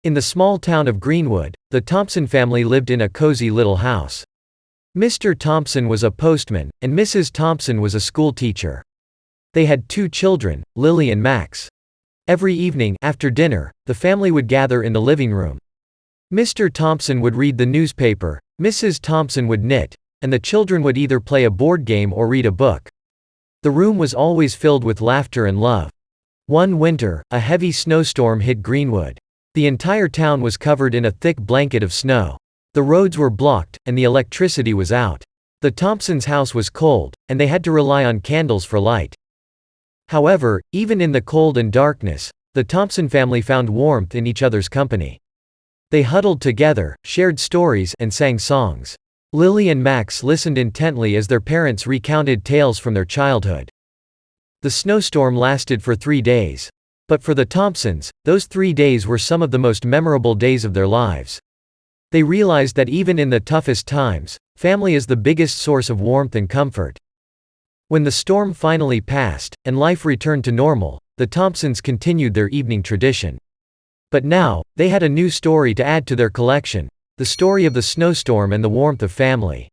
In the small town of Greenwood, the Thompson family lived in a cozy little house. Mr. Thompson was a postman, and Mrs. Thompson was a school teacher. They had 2 children, Lily and Max. Every evening, after dinner, the family would gather in the living room. Mr. Thompson would read the newspaper, Mrs. Thompson would knit, and the children would either play a board game or read a book. The room was always filled with laughter and love. One winter, a heavy snowstorm hit Greenwood. The entire town was covered in a thick blanket of snow. The roads were blocked, and the electricity was out. The Thompsons' house was cold, and they had to rely on candles for light. However, even in the cold and darkness, the Thompson family found warmth in each other's company. They huddled together, shared stories, and sang songs. Lily and Max listened intently as their parents recounted tales from their childhood. The snowstorm lasted for 3 days. But for the Thompsons, those 3 days were some of the most memorable days of their lives. They realized that even in the toughest times, family is the biggest source of warmth and comfort. When the storm finally passed, and life returned to normal, the Thompsons continued their evening tradition. But now, they had a new story to add to their collection, the story of the snowstorm and the warmth of family.